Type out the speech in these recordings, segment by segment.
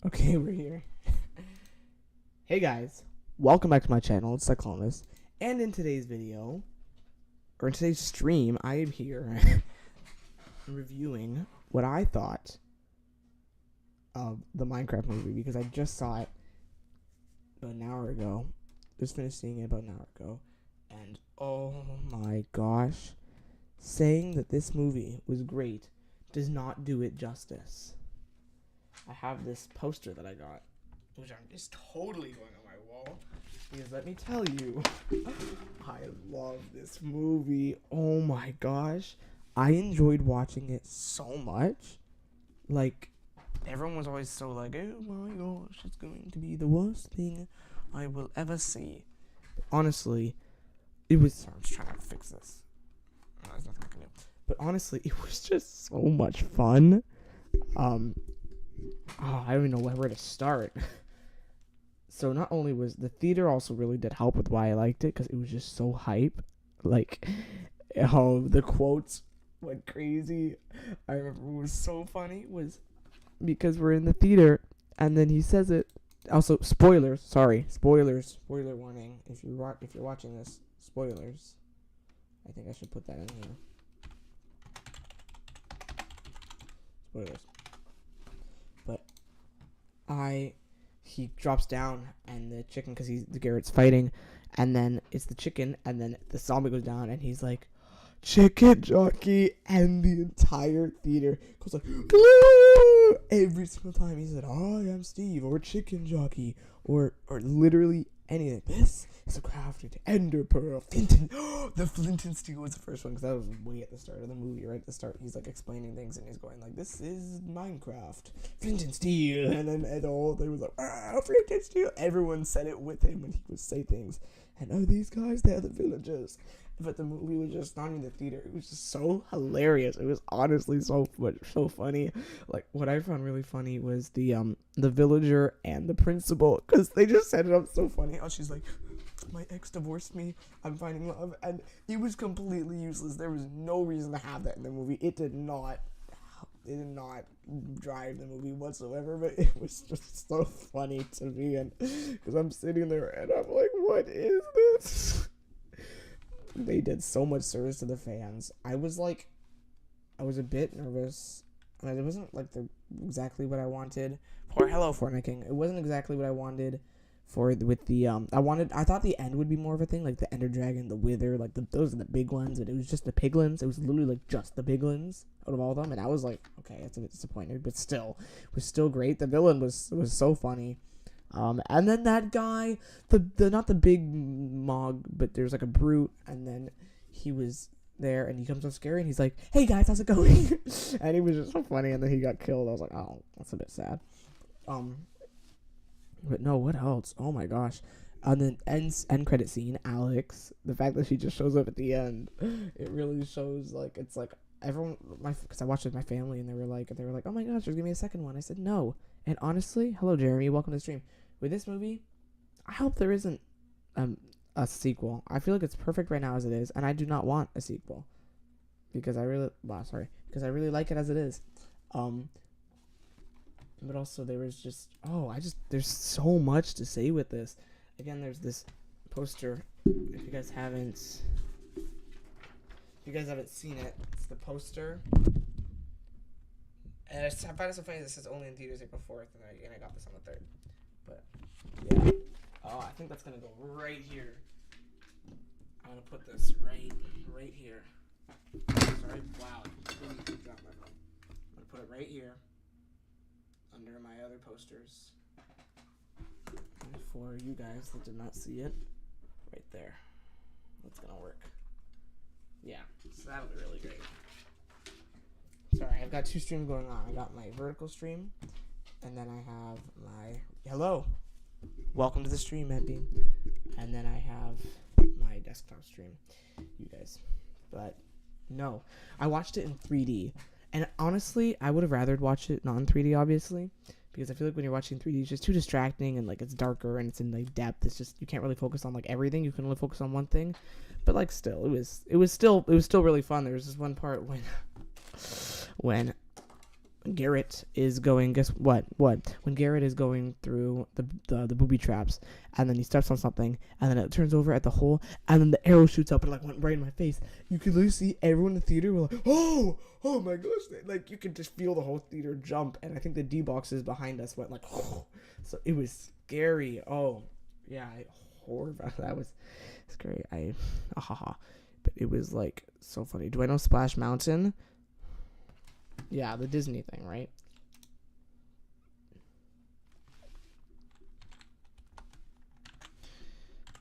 Okay, we're here. Hey guys, welcome back to my channel. It's Cyclonas, and in today's video, or in today's stream, I am here reviewing what I thought of the Minecraft movie because I just saw it about an hour ago. Just finished seeing it about an hour ago, and oh my gosh, saying that this movie was great does not do it justice. I have this poster that I got, which I'm just totally going on my wall, because let me tell you, I love this movie. Oh my gosh, I enjoyed watching it so much. Like, everyone was always so like, oh my gosh, it's going to be the worst thing I will ever see. But honestly, it was, sorry, I'm just trying to fix this. No, there's nothing I can do. But honestly, it was just so much fun. I don't even know where to start. So not only was the theater also really did help with why I liked it, because it was just so hype. Like, the quotes went crazy. I remember what was so funny was because we're in the theater and then he says it. Also, spoilers. Sorry, spoilers. Spoiler warning. If you're watching this, spoilers. I think I should put that in here. Spoilers. But he drops down and the chicken, because the Garrett's fighting, and then it's the chicken, and then the zombie goes down and he's like, chicken jockey, and the entire theater goes like, woo! Every single time he said, I am Steve, or chicken jockey, or literally anything. This is a crafted ender pearl. The flint and steel was the first one, because that was way at the start of the movie. Right at the start, he's like explaining things and he's going like, this is Minecraft, flint and steel, and then they was like, flint and steel. Everyone said it with him when he would say things, and these guys, they're the villagers. But the movie was just not in the theater. It was just so hilarious. It was honestly so funny. Like, what I found really funny was the villager and the principal, because they just set it up so funny. How she's like, my ex divorced me, I'm finding love, and it was completely useless. There was no reason to have that in the movie. It did not drive the movie whatsoever, but it was just so funny to me, and because I'm sitting there and I'm like, what is this? They did so much service to the fans. I was a bit nervous. I mean, it wasn't like exactly what I wanted. Hello, Fortnite King. It wasn't exactly what I wanted I thought the end would be more of a thing, like the Ender Dragon, the Wither, like those are the big ones, and it was just the piglins. It was literally like just the piglins out of all of them, and I was like, okay, that's a bit disappointed, but still, it was still great. The villain was so funny. And then that guy, the not the big mog, but there's like a brute, and then he was there, and he comes up scary, and he's like, hey guys, how's it going? And he was just so funny, and then he got killed. I was like, oh, that's a bit sad. But no, what else? Oh my gosh. And then end credit scene, Alex, the fact that she just shows up at the end, it really shows, like, it's like, everyone, because I watched it with my family, and they were like, oh my gosh, there's gonna be a second one. I said, no. And honestly, hello Jeremy, welcome to the stream. With this movie, I hope there isn't a sequel. I feel like it's perfect right now as it is, and I do not want a sequel because I really like it as it is. But also there was just there's so much to say with this. Again, there's this poster. If you guys haven't seen it, it's the poster. And I find it so funny. This says only in theaters April 4th, and I got this on the 3rd. But yeah, I think that's gonna go right here. I'm gonna put this right here. Sorry, wow, I'm gonna put it right here under my other posters. And for you guys that did not see it, right there. That's gonna work. Yeah, so that'll be really great. Sorry, I've got two streams going on. I got my vertical stream, and then I have my hello, welcome to the stream, Epi, and then I have my desktop stream, you guys. But no, I watched it in 3D, and honestly, I would have rather watched it not in 3D, obviously, because I feel like when you're watching 3D, it's just too distracting, and like it's darker and it's in like depth. It's just you can't really focus on like everything. You can only focus on one thing, but like still, it was still really fun. There was this one part when Garrett is going. Guess what? When Garrett is going through the booby traps, and then he steps on something, and then it turns over at the hole, and then the arrow shoots up and like went right in my face. You could literally see everyone in the theater were like, "Oh, oh my gosh!" Like you could just feel the whole theater jump, and I think the D boxes behind us went like, oh. So it was scary. Oh, yeah, horrible. That was scary. But it was like so funny. Do I know Splash Mountain? Yeah, the Disney thing, right?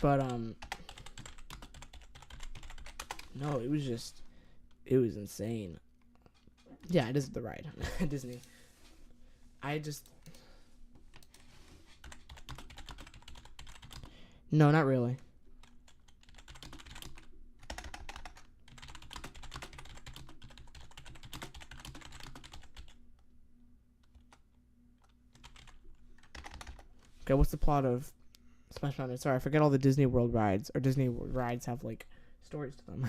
But no, it was insane. Yeah, it is the ride. Disney. No, not really. Okay, what's the plot of Splash Mountain? Sorry, I forget all the Disney World rides, or Disney World rides have like stories to them.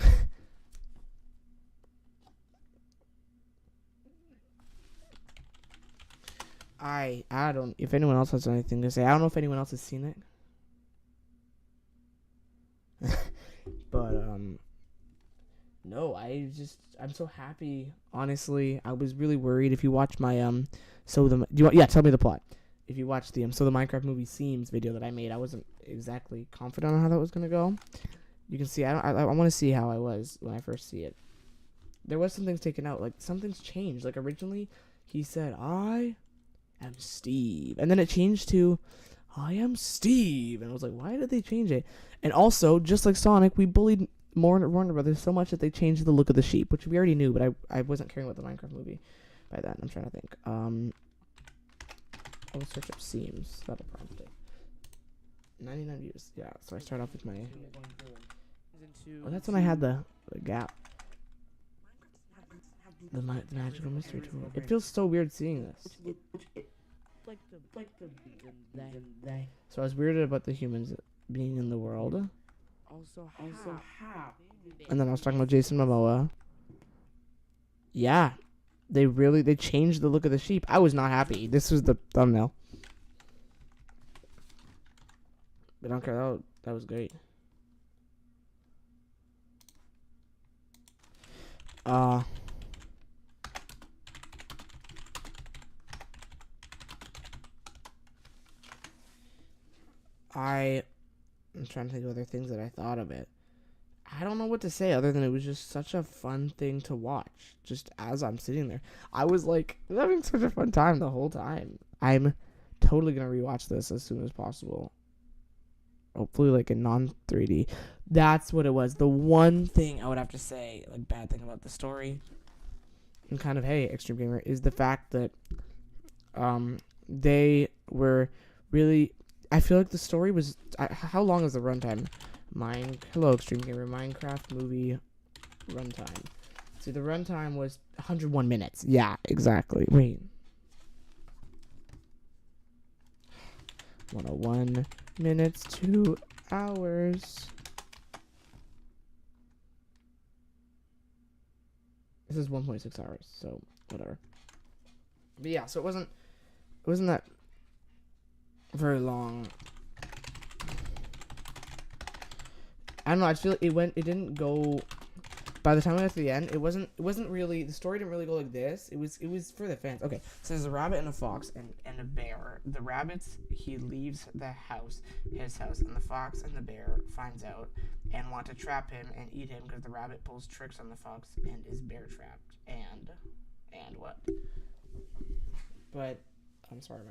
I don't. If anyone else has anything to say, I don't know if anyone else has seen it. But no, I'm so happy. Honestly, I was really worried. If you watch my tell me the plot. If you watch the the Minecraft movie Seams video that I made, I wasn't exactly confident on how that was gonna go. You can see I want to see how I was when I first see it. There was some things taken out, like something's changed. Like originally, he said I am Steve, and then it changed to I am Steve, and I was like, why did they change it? And also, just like Sonic, we bullied Warner Brothers so much that they changed the look of the sheep, which we already knew, but I wasn't caring about the Minecraft movie by then. I'm trying to think. I'll search up Seams. That'll prompt it. 99 views. Yeah, so I start off with my... Oh, that's when I had the gap. The magical mystery tool. It feels so weird seeing this. So I was weirded about the humans being in the world. Also how? And then I was talking about Jason Momoa. Yeah. They changed the look of the sheep. I was not happy. This was the thumbnail. But I don't care. That was great. I'm trying to think of other things that I thought of it. I don't know what to say other than it was just such a fun thing to watch. Just as I'm sitting there, I was like having such a fun time the whole time. I'm totally gonna rewatch this as soon as possible. Hopefully, like in non 3D. That's what it was. The one thing I would have to say, like bad thing about the story, and kind of hey, Extreme Gamer, is the fact that they were really. I feel like the story was. How long is the runtime? Hello, Extreme Gamer. Minecraft movie runtime. See, the runtime was 101 minutes. Yeah, exactly. Wait. 101 minutes, 2 hours. This is 1.6 hours, so whatever. But yeah, so it wasn't that very long. I don't know, I feel it didn't go, by the time I got to the end, it wasn't really, the story didn't really go like this. It was for the fans. Okay, so there's a rabbit and a fox and a bear. The rabbit's, he leaves his house, and the fox and the bear finds out and want to trap him and eat him because the rabbit pulls tricks on the fox and is bear trapped. And what? But, I'm sorry,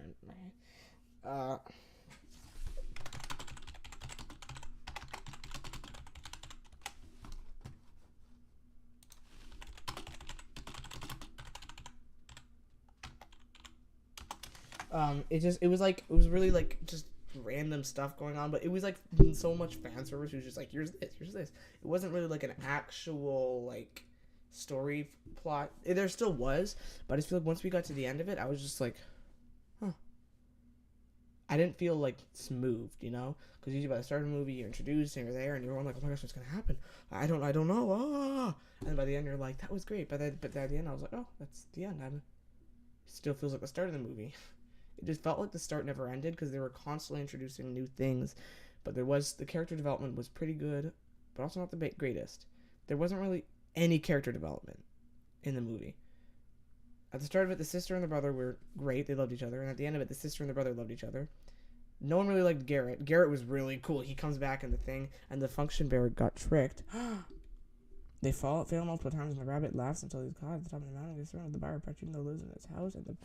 it was really like just random stuff going on, but it was like so much fan service. It was just like here's this. It wasn't really like an actual like story plot. There still was, but I just feel like once we got to the end of it, I was just like, huh. I didn't feel like smooth, you know, because usually by the start of the movie you're introduced and you're there and you're all like, oh my gosh, what's gonna happen? I don't know. And by the end you're like, that was great. But at the end I was like, oh, that's the end. still feels like the start of the movie. It just felt like the start never ended because they were constantly introducing new things. But the character development was pretty good, but also not the greatest. There wasn't really any character development in the movie. At the start of it, the sister and the brother were great. They loved each other. And at the end of it, the sister and the brother loved each other. No one really liked Garrett. Garrett was really cool. He comes back in the thing, and the function bear got tricked. They fail multiple times, and the rabbit laughs until he's caught at the top of the mountain. He's thrown to the bar, protecting the lives in his house, and the